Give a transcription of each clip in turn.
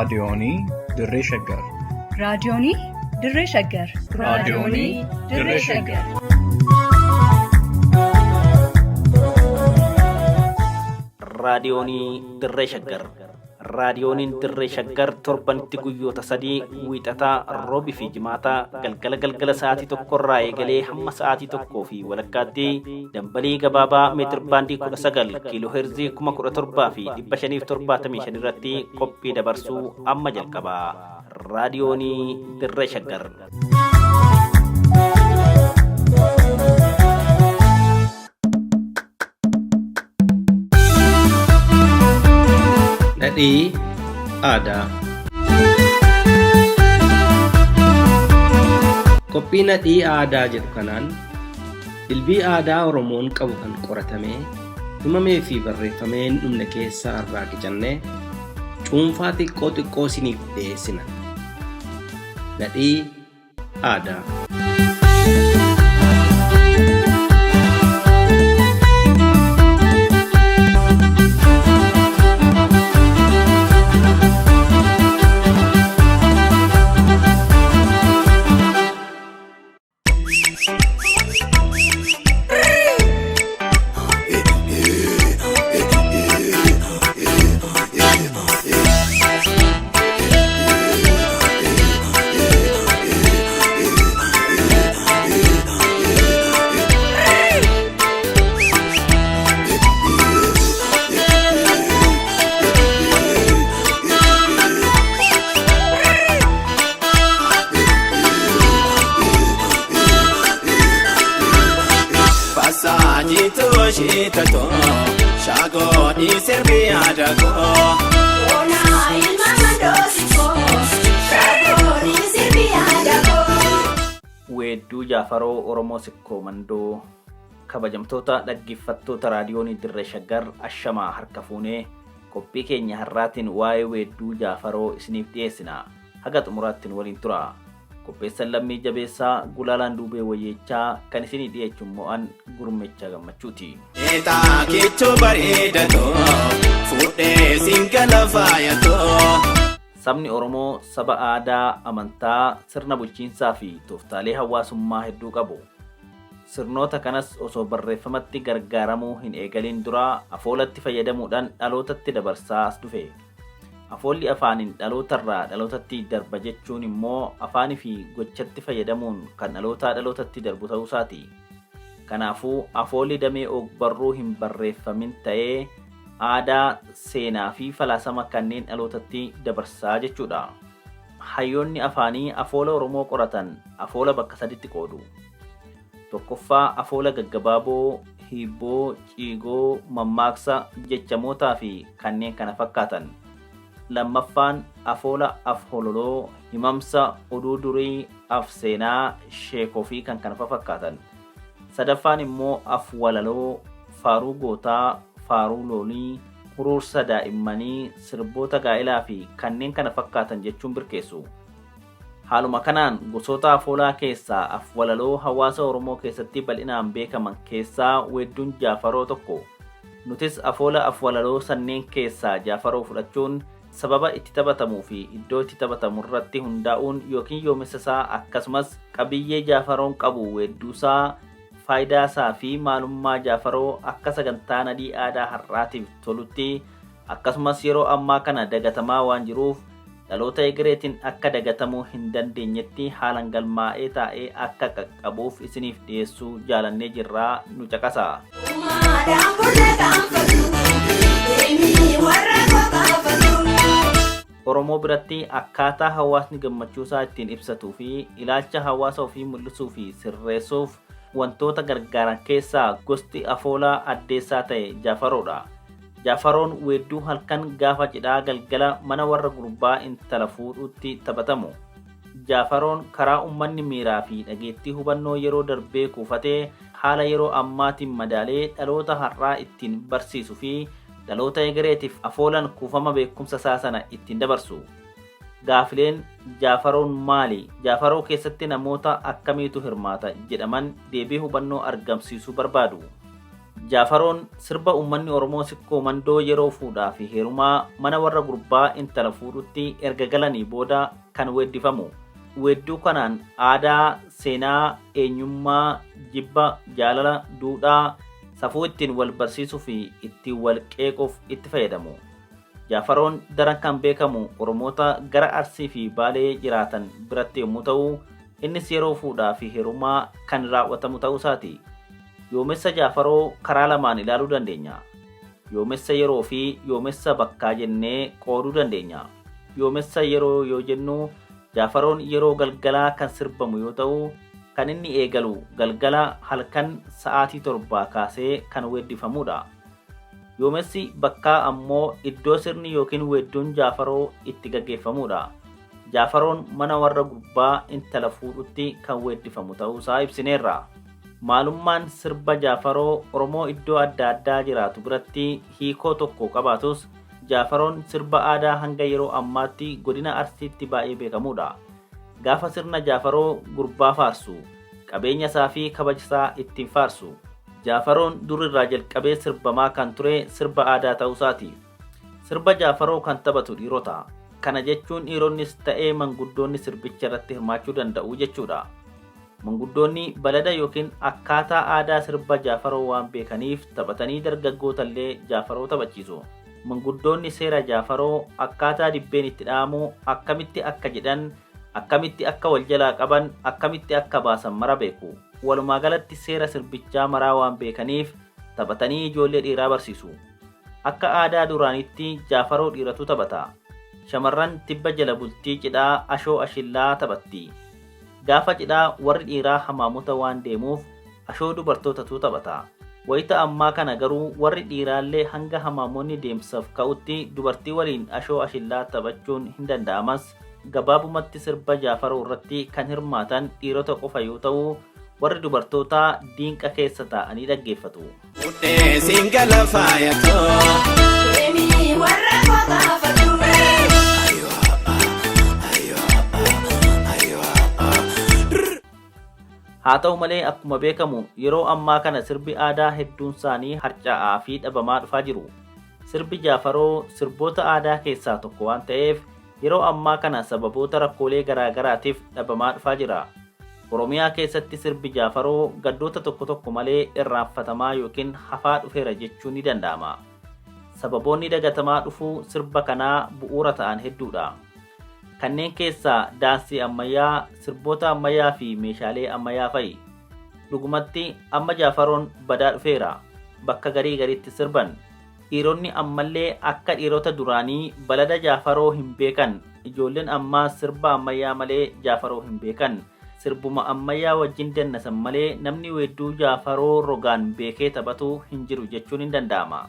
Raadiyoonii Dirree Shaggar. Raadiyoonii Dirree Shaggar. Raadiyoonii Dirree Shaggar. Raadiyoonii Dirree Shaggar. Raadiyooniin Dirree Shaggar torbanitti guyyoota sadii wiixataa roobii fi jimaataa galgala sa'aatii tokkorraa eegalee hamma sa'aatii tokkoo fi walakkaatti dambalii gabaabaa meetir baandii 19 kiiloo heerzii 17,575 irratti qophii dabarsuu amma jalqaba. Raadiyoonii Dirree Shaggar. Nadhii aadaa. Qophii nadhii aadaa jedhu kanaan dilbii aadaa Oromoon qabu kan qoratamee himamee fi barreeffamee hin dhumne keessaa irraa qicannee cuunfaa xiqqoo isiniif dhiyeessina. Nadhii aadaa. Weedduu Jaafaroo Oromoo Sikkoo Mandoo. Kabajamtoota dhaggeeffattoota raadiyoonii Dirree Shaggar ashamaa harka fuunee qophii keenya har'aatiin waa'ee weedduu Jaafaroo isiniif dhiyeessina. Haga xumuraattiin waliin tura. Qopheessan Lammii Jabeessaa, Gulaalaan Duubee Wayyeechaa kan isinii dhiyeessuun mo'an Gurmeechaa Gammachuuti. Eetaa keechoo bareedatoo fuudhee singala faayatoo. Sabni Oromoo saba aadaa, amantaa, sirna bulchiinsaa fi tooftaalee hawaasummaa hedduu qabu. Sirnoota kanas osoo barreeffamatti gargaaramuu hin eegalin dura afoolatti fayyadamuudhaan dhalootatti dabarsaa as dhufe. Afoolli afaaniin dhalootarraa dhalootatti darba jechuun immoo afaanii fi gochatti fayyadamuun kan dhalootaa dhalootatti darbu ta'uu isaati. Kanaafuu afoolli damee og-barruu hin barreeffamin ta'ee aadaa, seenaa fi falaasama kanneen dhalootatti dabarsaa jechuudha. Hayyoonni afaanii afoola Oromoo qoratan afoola bakka saditti qoodu. Tokkoffaa afoola gaggabaaboo, hibboo, ciigoo, mammaaksa, jechamootaa fi kanneen kana fakkaatan. Lammaffaan afoola afhololoo, himamsa, oduu durii, af-seenaa, sheekoo fi kan kana fakkaatan. Sadaffaan immoo af-walaloo, faaruu gootaa, faaruu loonii, huruursa daa'immanii, sirboota gaa'elaa fi kanneen kana fakkaatan jechuun birkeessu. Haaluma kanaan gosoota afoolaa keessaa af-walaloo hawaasa Oromoo keessatti bal'inaan beekaman keessaa weedduun Jaafaroo tokko. Nutis afoola af-walaloo sanneen keessaa Jaafaroo fudhachuun sababa itti taphatamuu fi iddoo itti taphatamu irratti hundaa'uun yookiin yoomessa isaa akkasumas qabiyyee Jaafaroon qabu weedduusaa, faayidaa isaa fi maalummaa Jaafaroo akka sagantaa nadhii aadaa har'aatiif tolutti akkasumas yeroo ammaa kana dagatamaa waan jiruuf dhaloota egereetiin akka dagatamuu hin dandeenyetti haalan galmaa'ee taa'ee akka qaqqabuuf isiniif dhiyeessuu jaalannee jirraa nu caqasa. Oromoo biratti akkaataa hawaasni gammachuusaa ittiin ibsatuu fi ilaalcha hawaasa ofii mul'isuu fi sirreessuuf wantoota gargaaran keessaa gosti afoolaa addeessaa ta'e Jaafaroodha. Jaafaroon weedduu halkan gaafa cidhaa galgala mana warra gurbaa intala fuudhuutti taphatamu. Jaafaroon karaa uummanni miiraa fi dhageettii hubannoo yeroo darbee kuufatee haala yeroo ammaatiin madaalee dhaloota har'aa ittiin barsiisuu fi dhaloota egereetiif afoolan kuufama beekumsa isaa sana ittiin dabarsu. Gaafileen Jaafaroon maali? Jaafaroo keessatti namoota akkamiitu hirmaata jedhaman deebii hubannoo argamsiisuu barbaadu. Jaafaroon sirba uummanni Oromoo sikkoo mandoo yeroo fuudhaa fi heerumaa mana warra gurbaa intala fuudhutti erga galanii booda kan weeddifamu. Weedduu kanaan aadaa, seenaa, eenyummaa, jibba, jaalala, duudhaa, safuu ittiin wal barsiisuu fi ittiin wal qeequuf itti fayyadamu. Jaafaroon daran kan beekamu Oromoota gara Arsii fi Baalee jiraatan biratti yommuu ta'u, innis yeroo fuudhaa fi heerumaa kan raawwatamu ta'uu isaati. Yoomessa Jaafaroo karaa lamaan ilaaluu dandeenya. Yoomessa yeroo fi yoomessa bakkaa jennee qooduu dandeenya. Yoomessa yeroo yoo jennu Jaafaroon yeroo galgalaa kan sirbamu yoo ta'u, kan inni eegalu galgala halkan sa'aatii 7 kaasee kan weeddifamudha. Yoomessi bakkaa ammoo iddoo sirni yookiin weedduun Jaafaroo itti gaggeeffamudha. Jaafaroon mana warra gurbaa intala fuudhutti kan weeddifamu ta'uusaa ibsineerra. Maalummaan sirba Jaafaroo Oromoo iddoo adda addaa jiraatu biratti hiikoo tokko qabaatus, Jaafaroon sirba aadaa hanga yeroo ammaatti godina Arsiitti baay'ee beekamudha. Gaafa sirna Jaafaroo gurbaa faarsu, qabeenya isaa fi kabaja isaa ittiin faarsu. Jaafaroon durirraa jalqabee sirbamaa kan ture sirba aadaa ta'uusaati. Sirba Jaafaroo kan taphatu dhiirota. Kana jechuun dhiironnis ta'ee manguddoonni sirbicha irratti hirmaachuu danda'u jechuudha. Manguddoonni balada yookiin akkaataa aadaa sirba Jaafaroo waan beekaniif taphatanii dargaggootallee Jaafaroo taphachiisu. Manguddoonni seera Jaafaroo akkaataa dibbeen itti dhaamu, akkamitti akka jedhan, akkamitti akka wal jalaa qaban, akkamitti akka baasan mara beeku. Walumaa galatti seera sirbichaa maraa waan beekaniif taphatanii ijoollee dhiiraa barsiisu. Akka aadaa duraanitti Jaafaroo dhiiratu taphata. Shamarran tibba jala bultii cidhaa ashoo ashillaa taphatti. Gaafa cidhaa warri dhiiraa hamaamota waan deemuuf ashoo dubartootatu taphata. Wayita ammaa kana garuu warri dhiiraallee hanga hamaamonni deemsaaf ka'utti dubartii waliin ashoo ashillaa taphachuun hin danda'amas. Gabaabumatti sirba Jaafaroo irratti kan hirmaatan dhiirota qofa yoo ta'u, warri dubartootaa diinqa keessa taa'anii dhaggeeffatu. Fuudhee singala faayatoo. Haa ta'u malee akkuma beekamu yeroo ammaa kana sirbi aadaa hedduun isaanii harca'aa fi dhabamaa dhufaa jiru. Sirbi Jaafaroo sirboota aadaa keessaa tokko waan ta'eef yeroo ammaa kana sababoota rakkoolee garaagaraatiif dhabamaa dhufaa jira. Oromiyaa keessatti sirbi Jaafaroo gaddoota tokko tokko malee irraanfatamaa yookiin hafaa dhufeera jechuun ni danda'ama. Sababoonni dagatamaa dhufuu sirba kanaa bu'uura ta'an hedduudha. Kanneen keessaa daansii ammayyaa, sirboota ammayyaa fi meeshaalee ammayyaa fa'i. Dhugumatti amma Jaafaroon badaa dhufeera. Bakka garii gariitti sirban. Dhiironni ammallee akka dhiirota duraanii balada Jaafaroo hin beekan. Ijoolleen ammaa sirba ammayyaa malee Jaafaroo hin beekan. Sirbuma ammayyaa wajjin dannasan malee namni weedduu Jaafaroo rogaan beekee taphatu hin jiru jechuun hin danda'ama.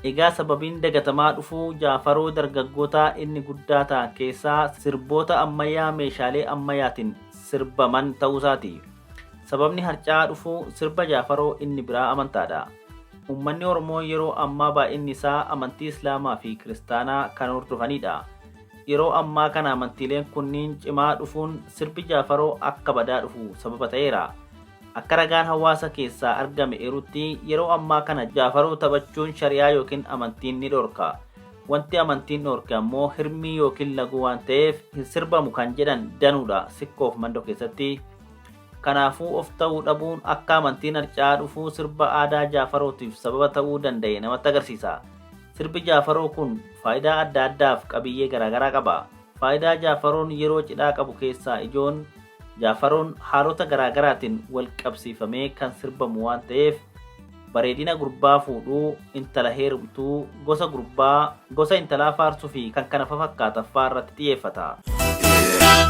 Egaa sababiin dagatamaa dhufuu Jaafaroo dargaggootaa inni guddaa ta'an keessaa sirboota ammayyaa meeshaalee ammayyaatiin sirbaman ta'uusaati. Sababni harca'aa dhufuu sirba Jaafaroo inni biraa amantaadha. Uummanni Oromoo yeroo ammaa baay'inni isaa amantii Islaamaa fi Kiristaanaa kan hordofanidha. Yeroo ammaa kana amantiileen kunniin cimaa dhufuun sirbi Jaafaroo akka badaa dhufu sababa ta'eera. Akka ragaan hawaasa keessaa argame eerutti yeroo ammaa kana Jaafaroo taphachuun shari'aa yookiin amantiin ni dhorka. Wanti amantiin dhorke ammoo hirmii yookiin laguu waan ta'eef hin sirbamu kan jedhan danuudha sikkoof mandoo keessatti. Kanaafuu of ta'uu dhabuun akka amantiin harca'aa dhufuu sirba aadaa Jaafarootiif sababa ta'uu danda'e namatti agarsiisa. Sirbi Jaafaroo kun faayidaa adda addaaf qabiyyee garaagaraa qaba. Faayidaa Jaafaroon yeroo cidhaa qabu keessaa ijoon Jaafaroon haalota garaagaraatiin wal qabsiifamee kan sirbamu waan ta'eef bareedina gurbaa fuudhuu, intala heerumtuu, gosa gurbaa, gosa intalaa faarsuu fi kan kana fakkaatan fa'aa irratti xiyyeeffata.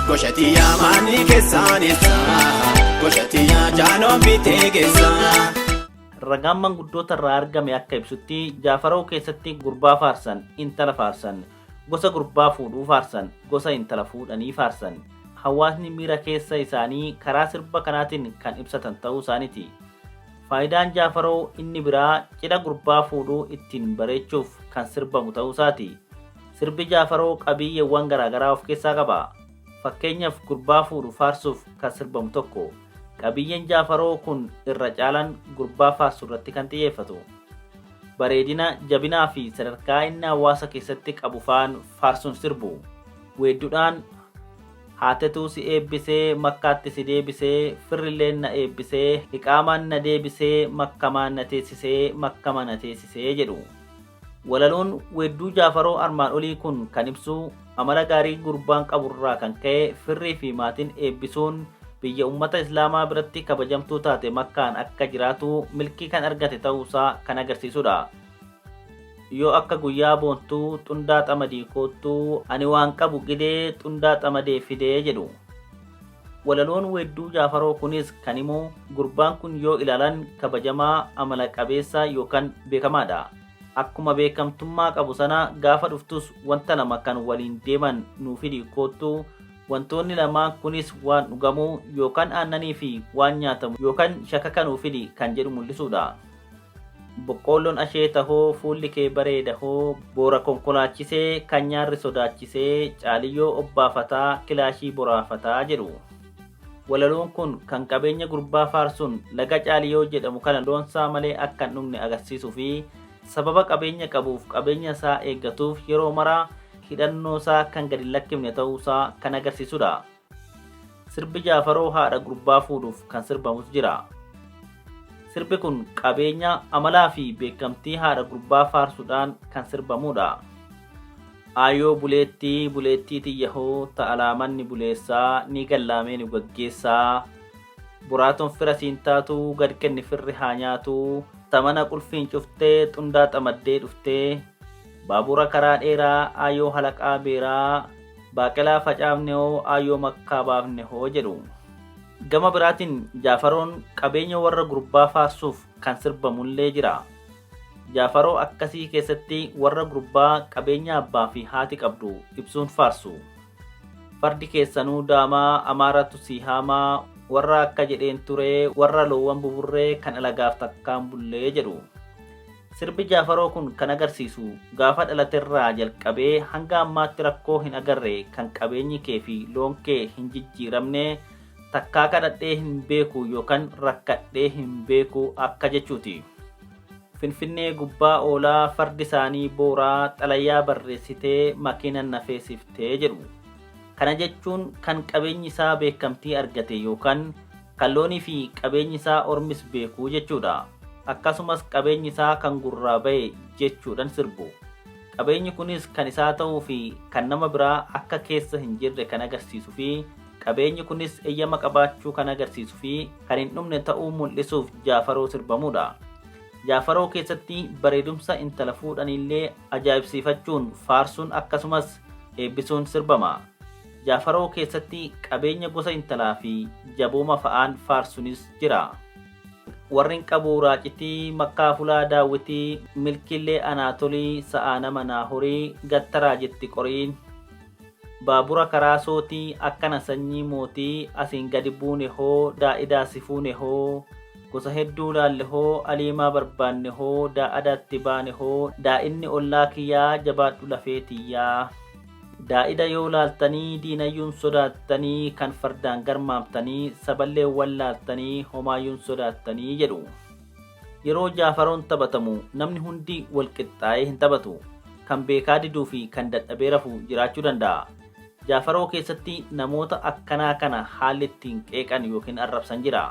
Goshatiyaa maanni keessaan ibsaa, goshatiyaa jaanoon bitee keessaa. Ragaan manguddoota irraa argame akka ibsutti Jaafaroo keessatti gurbaa faarsan, intala faarsan, gosa gurbaa fuudhuu faarsan, gosa intala fuudhanii faarsan. Hawaasni miira keessa isaanii karaa sirba kanaatiin kan ibsatan ta'uu isaaniiti. Faayidaan Jaafaroo inni biraa cidha gurbaa fuudhuu ittiin bareechuuf kan sirbamu ta'uu isaati. Sirbi Jaafaroo qabiyyeewwan garaagaraa of keessaa qaba. Fakkeenyaaf gurbaa fuudhu faarsuuf kan sirbamu tokko, Qabiyyeen Jaafaroo kun irra caalaan gurbaa faarsu irratti kan xiyyeeffatu. Bareedina, jabinaa fi sadarkaa inni hawaasa keessatti qabu faan faarsuun sirbu. Weedduudhaan haatetuu si eebbisee makkaatti si deebisee firrilleen na eebbisee hiqaamaan na deebisee makkamaan na teessisee makkama na teessisee jedhu. Walaloon weedduu Jaafaroo armaan olii kun kan ibsu amala gaarii gurbaan qaburraa kan ka'e firrii fi maatiin eebbisuun biyya ummata Islaamaa biratti kabajamtuu taate makkaan akka jiraatu milkii kan argate ta'uusaa kan agarsiisudha. Yoo akka guyyaa boontuu xundaa xamadii koottuu ani waan qabu gidee xundaa xamadee fidee jedhu. Walaloon weedduu Jaafaroo kunis kan himu gurbaan kun yoo ilaalan kabajamaa amala qabeessa yookaan beekamaadha. Akkuma beekamtummaa qabu sana gaafa dhuftus wanta lama kan waliin deeman nuu fidi koottuu. Wantoonni lamaan kunis waan dhugamuu yookaan aannanii fi waan nyaatamu yookaan shakaka nuu fidi kan jedhu mul'isudha. Boqqoolloon asheeta hoo fuulli kee bareeda hoo boora konkolaachisee kan nyaarri sodaachisee caaliyyoo obbaafataa kilaashii boraafataa jedhu. Walaloon kun kan qabeenya gurbaa faarsuun laga caaliyyoo jedhamu kana loonsaa malee akka hin dhugne agarsiisuu fi sababa qabeenya qabuuf qabeenya isaa eeggatuuf yeroo maraa hidhannoo isaa kan gadi lakkifne ta'uusaa kan agarsiisudha. Sirbi Jaafaroo haadha gurbaa fuudhuuf kan sirbamus jira. Sirbi kun qabeenya amalaa fi beekamtii haadha gurbaa faarsuudhaan kan sirbamudha. Aayoo buleettii buleettii tiyyahoo ta'alaamanni buleessaa ni gallaamee ni gaggeessaa. Buraatoon fira siin taatu gad kenni firri haa nyaatu. Tamana qulfiin cuftee xundaa xamaddee dhuftee. Baabura karaa dheeraa aayoo halaqaa beeraa baaqelaa facaafne hoo aayoo makkaa baafne hoo jedhu. Gama biraatiin Jaafaroon qabeenya warra gurbaa faarsuuf kan sirbamullee jira. Jaafaroo akkasii keessatti warra gurbaa qabeenya abbaa fi haati qabdu ibsuun faarsu. Fardi keessanuu daamaa amaaratu si haamaa warra akka jedheen turee warra loowwan buburree kan alagaaf takkaan bullee jedhu. Sirbi Jaafaroo kun kan agarsiisu gaafa dhalaterraa jalqabee hanga ammaatti rakkoo hin agarre kan qabeenyi kee fi loon kee hin jijjiiramne takkaa kadhadhee hin beeku yookaan rakkadhee hin beeku akka jechuuti. Finfinnee gubbaa oolaa fardi isaanii booraa xalayyaa barreessitee makiinan nafeessiftee jedhu. Kana jechuun kan qabeenyi isaa beekamtii argate yookaan kan loonii fi qabeenyi isaa ormis beekuu jechuudha. Akkasumas qabeenyi isaa kan gurraa ba'e jechuudhaan sirbu. Qabeenyi kunis kan isaa ta'uu fi kan nama biraa akka keessa hin jirre kan agarsiisuu fi qabeenyi kunis eeyyama qabaachuu kan agarsiisuu fi kan hin dhumne ta'uu mul'isuuf Jaafaroo sirbamudha. Jaafaroo keessatti bareedumsa intala fuudhanillee ajaa'ibsiifachuun faarsuun akkasumas eebbisuun sirbama. Jaafaroo keessatti qabeenya gosa intalaa fi jabooma fa'aan faarsuunis jira. Warrin qabu raacitii makkaa fulaa daawwitii milkillee anaatolii sa'aa nama naahorii gattaraa jetti qoriin. Baabura karaa sootii akkana sanyii mootii asiin gadi buune hoo daa'idaa si fuune hoo. Gosa hedduu laalle hoo aliimaa barbaanne hoo daa'adaatti baane hoo daa'inni ollaa kiyyaa jabaadhu lafee tiyyaa. Daa'ida yoo laaltanii diinayyuun sodaattanii kan fardaan garmaamtanii saballee wallaaltanii homaayyuun sodaattanii jedhu. Yeroo Jaafaroon taphatamu namni hundi wal qixxaa'ee hin taphatu. Kan beekaa diduu fi kan dadhabee rafu jiraachuu danda'a. Jaafaroo keessatti namoota akkanaa kana haalli ittiin qeeqan yookiin arrabsan jira.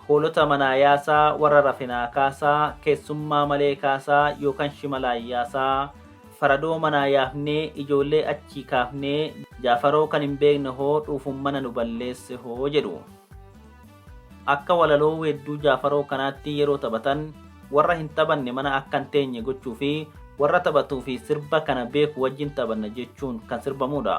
Hoolota manaa yaasaa warra rafinaa kaasaa keessummaa malee kaasaa yookaan shimalaa yaasaa faradoo manaa yaafnee ijoollee achii kaafnee Jaafaroo kan hin beekne hoo dhuufuun mana nu balleesse hoo jedhu. Akka walaloo weedduu Jaafaroo kanaatti yeroo taphatan warra hin taphanne mana akka hin teenye gochuu fi warra taphatuu fi sirba kana beeku wajjin taphanna jechuun kan sirbamudha.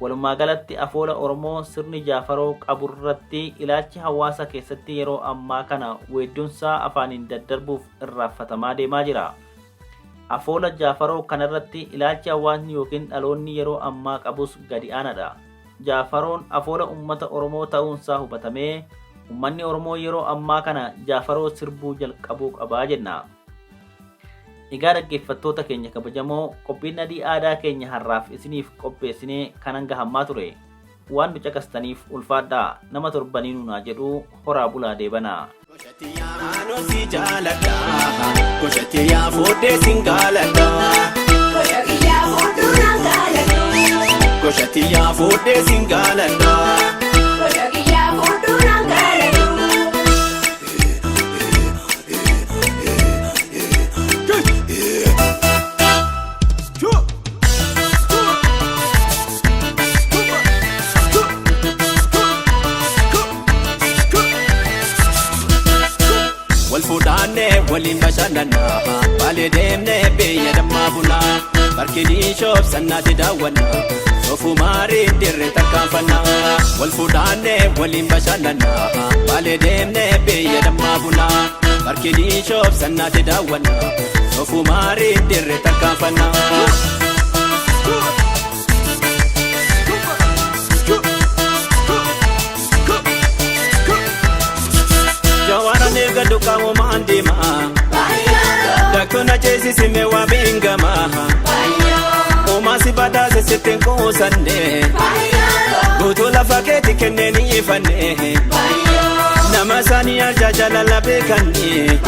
Walumaa galatti afoola Oromoo sirni Jaafaroo qaburratti ilaalchi hawaasa keessatti yeroo ammaa kana weedduunsaa afaaniin daddarbuuf irraanfatamaa deemaa jira. Afoola Jaafaroo kanarratti ilaalchi hawaasni yookiin dhaloonni yeroo ammaa qabus gadi aanadha. Jaafaroon afoola uummata Oromoo ta'uunsaa hubatamee uummanni Oromoo yeroo ammaa kana Jaafaroo sirbuu jalqabuu qabaa jenna. Egaa dhaggeeffattoota keenya kabajamoo qophiin nadhii aadaa keenya har'aaf isiniif qopheessinee kan hanga hammaa ture. Waan nu caqastaniif ulfaadhaa nama torbanii nunaa jedhu horaa bulaa deebanaa. Koshatiyaa si jaaladha, koshatiyaa fuudhee sin gaaladha. Koshatiyaa fuudhuu na gaaladha, koshatiyaa fuudhee sin gaaladha. Koshatiyaa fuudhuu na gaaladha. Wal fuudhaannee waliin bashannanaa, baalee deemnee biyya dammaa bunaa. Barkinii shoobsannaati daawwannaa, soofuu maariin dirree tarkaanfannaa. Wal fuudhaannee waliin bashannanaa, baalee deemnee biyya dammaa bunaa. Barkinii shoobsannaati daawwannaa, soofuu maariin dirree tarkaanfannaa. Jawaana neega dukkaamoo maandima, dakkoona jeesisi meewaa beengama. Omaasi badaase sitteen kuusanne, guutuu lafa keetti kenneen ifanne. Nama isaanii arjaa jaalala beekanne,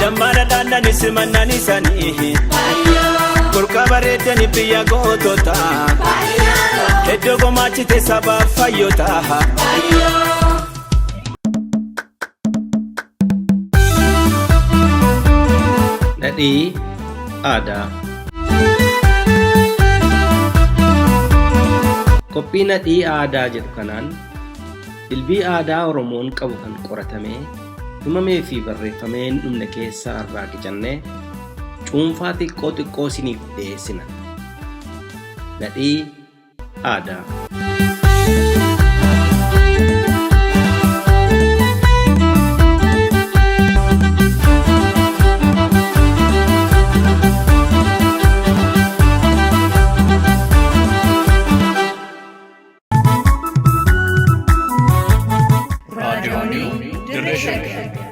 dammaadha daandanii simannanii sanii. Burqa bareedanii biyya gootota, hedduu gomaachite sabaaf fayyota. Nadhii aadaa. Qophii nadhii aadaa jedhu kanaan dilbii aadaa Oromoon qabu kan qoratamee himamee fi barreeffamee hin dhumne keessaa irraa qicannee cuunfaa xiqqoo xiqqoo isiniif dhiyeessina. Nadhii aadaa. Raadiyoonii Dirree Shaggar.